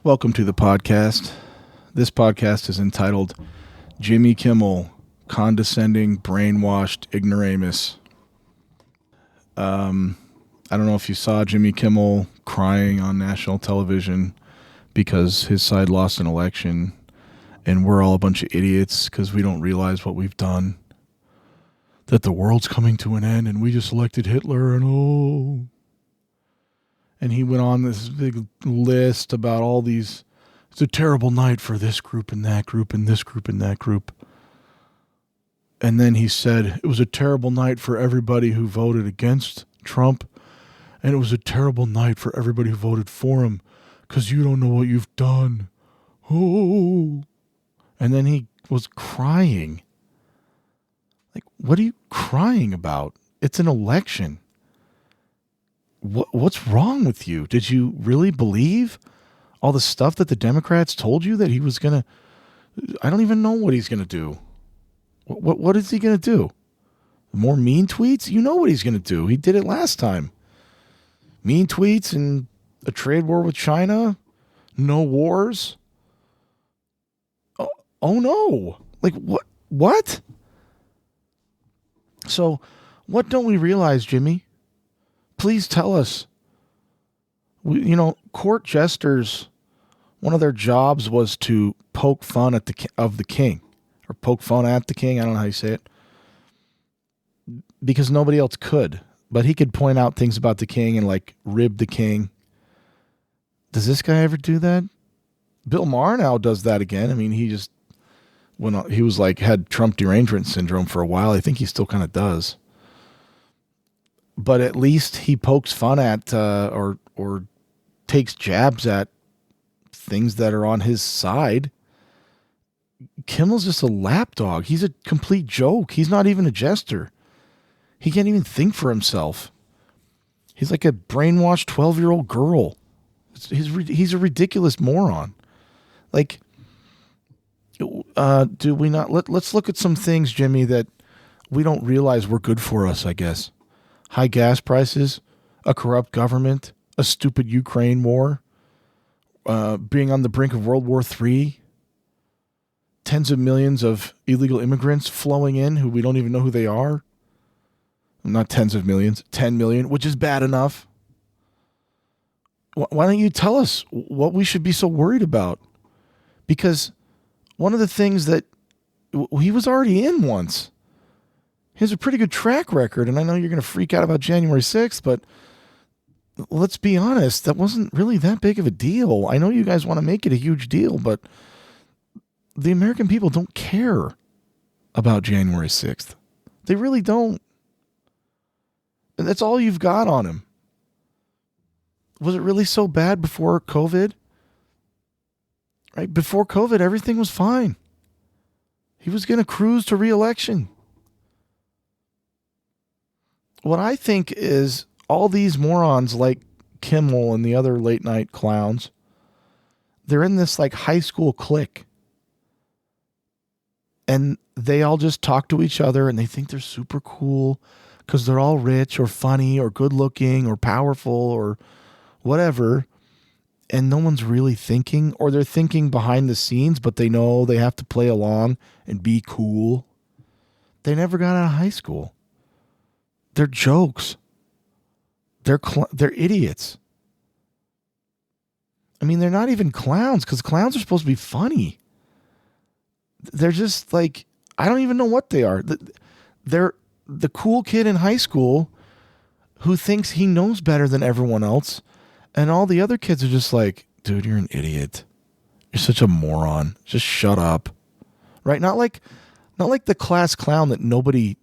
Welcome to the podcast. This podcast is entitled Jimmy Kimmel, Condescending, Brainwashed, Ignoramous. I don't know if you saw Jimmy Kimmel crying on national television because his side lost an election and we're all a bunch of idiots because we don't realize what we've done. That the world's coming to an end and we just elected Hitler and oh... And he went on this big list about all these, it's a terrible night for this group and that group and this group and that group. And then he said, it was a terrible night for everybody who voted against Trump. And it was a terrible night for everybody who voted for him because you don't know what you've done. Oh. And then he was crying. Like, what are you crying about? It's an election. What's wrong with you? Did you really believe all the stuff that the Democrats told you that he was going to... I don't even know what he's going to do. What is he going to do? More mean tweets? You know what he's going to do. He did it last time. Mean tweets and a trade war with China? No wars? Oh no. Like, what? So, what don't we realize, Jimmy? Please tell us. Court jesters, one of their jobs was to poke fun at the king, or poke fun at the king. I don't know how you say it, because nobody else could. But he could point out things about the king and like rib the king. Does this guy ever do that? Bill Maher now does that again. I mean, he just he was like had Trump derangement syndrome for a while. I think he still kind of does. But at least he pokes fun at or takes jabs at things that are on his side. Kimmel's just a lapdog. He's a complete joke. He's not even a jester. He can't even think for himself. He's like a brainwashed 12-year-old girl. He's a ridiculous moron. Like, do we not? Let's look at some things, Jimmy, that we don't realize were good for us, I guess. High gas prices, a corrupt government, a stupid Ukraine war, being on the brink of World War III, tens of millions of illegal immigrants flowing in who we don't even know who they are. Not tens of millions, 10 million, which is bad enough. Why don't you tell us what we should be so worried about? Because one of the things that he was already in once. He has a pretty good track record, and I know you're going to freak out about January 6th, but let's be honest, that wasn't really that big of a deal. I know you guys want to make it a huge deal, but the American people don't care about January 6th. They really don't. And that's all you've got on him. Was it really so bad before COVID? Right? Before COVID, everything was fine. He was going to cruise to re-election. What I think is all these morons like Kimmel and the other late night clowns, they're in this like high school clique. And they all just talk to each other and they think they're super cool because they're all rich or funny or good looking or powerful or whatever. And no one's really thinking, or they're thinking behind the scenes, but they know they have to play along and be cool. They never got out of high school. They're jokes. They're idiots. I mean, they're not even clowns because clowns are supposed to be funny. They're just like, I don't even know what they are. They're the cool kid in high school who thinks he knows better than everyone else. And all the other kids are just like, dude, you're an idiot. You're such a moron. Just shut up. Right? Not like the class clown that nobody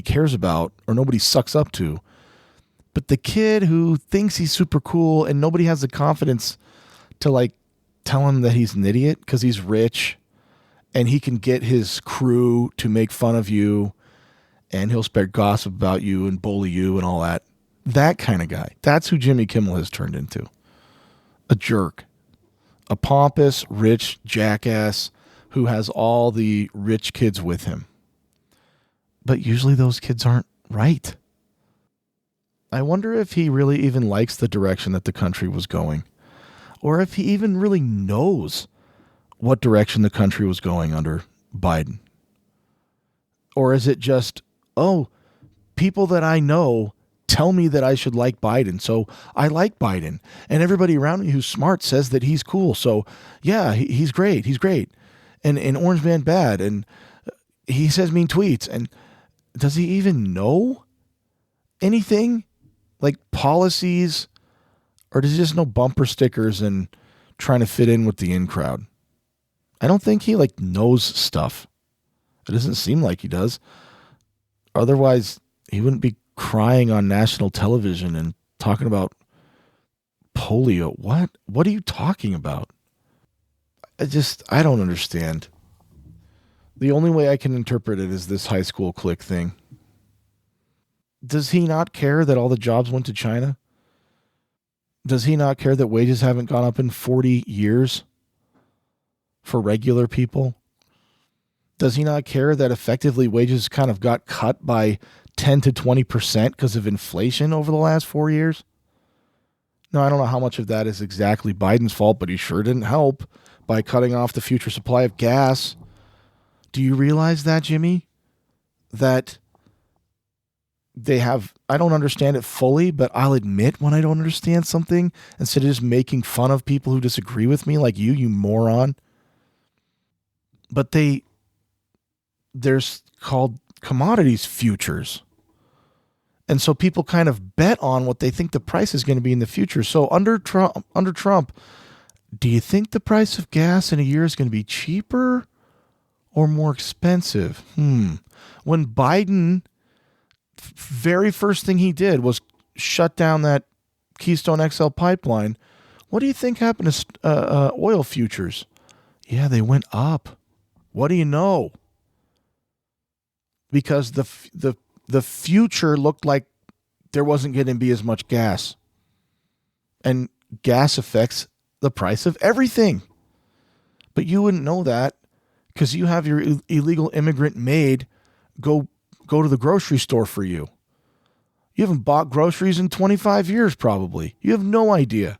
cares about or nobody sucks up to. But the kid who thinks he's super cool and nobody has the confidence to like tell him that he's an idiot because he's rich and he can get his crew to make fun of you and he'll spread gossip about you and bully you and all that. That kind of guy. That's who Jimmy Kimmel has turned into. A jerk. A pompous, rich jackass who has all the rich kids with him. But usually those kids aren't right. I wonder if he really even likes the direction that the country was going. or if he even really knows what direction the country was going under Biden. Or is it just, oh, people that I know tell me that I should like Biden, so I like Biden. And everybody around me who's smart says that he's cool. So, yeah, he's great. He's great. And Orange Man bad. And he says mean tweets. And does he even know anything? Like policies? Or does he just know bumper stickers and trying to fit in with the in crowd? I don't think he knows stuff. It doesn't seem like he does. Otherwise, he wouldn't be crying on national television and talking about polio. What are you talking about? I don't understand. The only way I can interpret it is this high school clique thing. Does he not care that all the jobs went to China? Does he not care that wages haven't gone up in 40 years for regular people? Does he not care that effectively wages kind of got cut by 10 to 20% because of inflation over the last 4 years? Now, I don't know how much of that is exactly Biden's fault, but he sure didn't help by cutting off the future supply of gas. Do you realize that, Jimmy? That they have, I don't understand it fully, but I'll admit when I don't understand something instead of just making fun of people who disagree with me like you moron. But there's called commodities futures. And so people kind of bet on what they think the price is going to be in the future. So under Trump, do you think the price of gas in a year is going to be cheaper or more expensive? When Biden, very first thing he did was shut down that Keystone XL pipeline, what do you think happened to oil futures? Yeah, they went up. What do you know? Because the future looked like there wasn't going to be as much gas. And gas affects the price of everything. But you wouldn't know that because you have your illegal immigrant maid go to the grocery store for you. You haven't bought groceries in 25 years probably. You have no idea.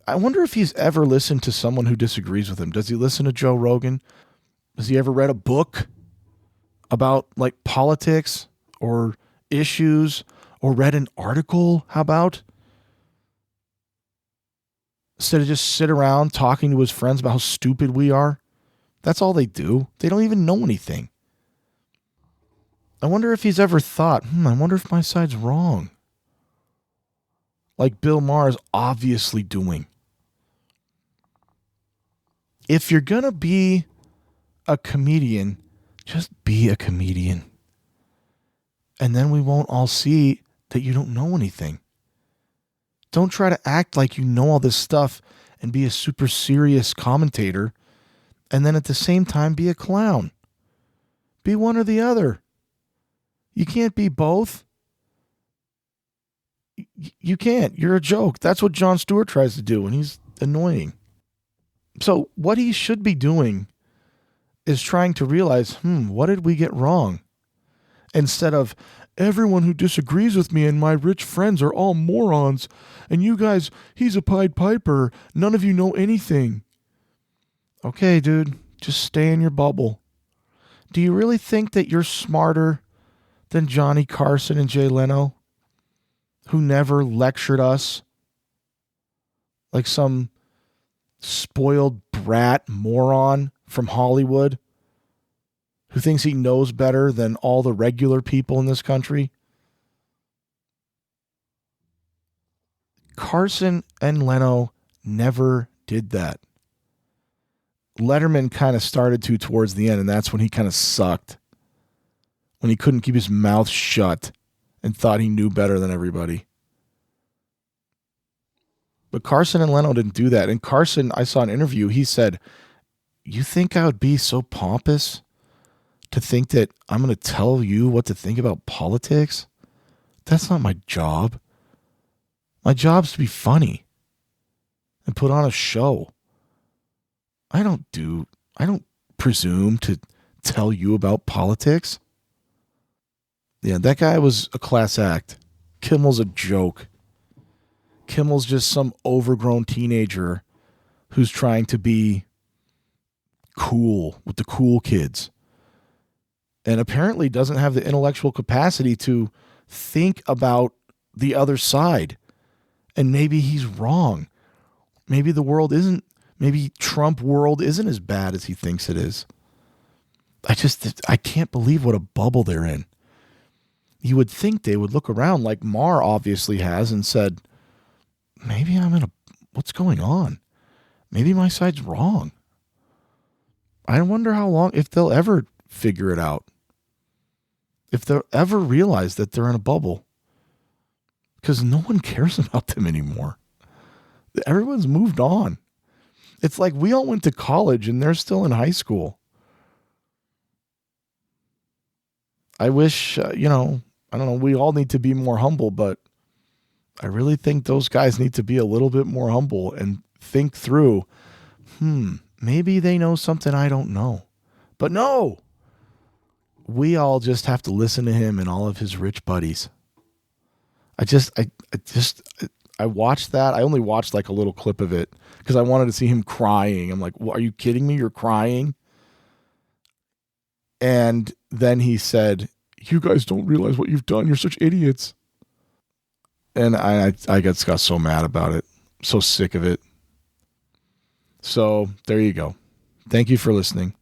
I wonder if he's ever listened to someone who disagrees with him. Does he listen to Joe Rogan? Has he ever read a book about politics or issues or read an article? How about? Instead of just sit around talking to his friends about how stupid we are. That's all they do. They don't even know anything. I wonder if he's ever thought, I wonder if my side's wrong. Like Bill Maher is obviously doing. If you're going to be a comedian, just be a comedian. And then we won't all see that you don't know anything. Don't try to act like you know all this stuff and be a super serious commentator and then at the same time be a clown. Be one or the other. You can't be both. You can't. You're a joke. That's what Jon Stewart tries to do, and he's annoying. So what he should be doing is trying to realize, what did we get wrong? Instead of, everyone who disagrees with me and my rich friends are all morons, and you guys, he's a Pied Piper. None of you know anything. Okay, dude, just stay in your bubble. Do you really think that you're smarter than Johnny Carson and Jay Leno, who never lectured us like some spoiled brat moron from Hollywood who thinks he knows better than all the regular people in this country? Carson and Leno never did that. Letterman kind of started to towards the end, and that's when he kind of sucked. When he couldn't keep his mouth shut and thought he knew better than everybody. But Carson and Leno didn't do that. And Carson, I saw an interview, he said, you think I would be so pompous to think that I'm going to tell you what to think about politics? That's not my job. My job's to be funny and put on a show. I don't presume to tell you about politics. Yeah, that guy was a class act. Kimmel's a joke. Kimmel's just some overgrown teenager who's trying to be cool with the cool kids and apparently doesn't have the intellectual capacity to think about the other side. And maybe he's wrong. Maybe maybe Trump world isn't as bad as he thinks it is. I can't believe what a bubble they're in. You would think they would look around like Mar obviously has and said, maybe what's going on? Maybe my side's wrong. I wonder how long, if they'll ever figure it out. If they'll ever realize that they're in a bubble. Because no one cares about them anymore. Everyone's moved on. It's like we all went to college and they're still in high school. I wish, I don't know, we all need to be more humble, but I really think those guys need to be a little bit more humble and think through, maybe they know something I don't know. But no, we all just have to listen to him and all of his rich buddies. I watched that. I only watched like a little clip of it because I wanted to see him crying. I'm like, well, are you kidding me? You're crying? And then he said, you guys don't realize what you've done. You're such idiots. And I got so mad about it. So sick of it. So there you go. Thank you for listening.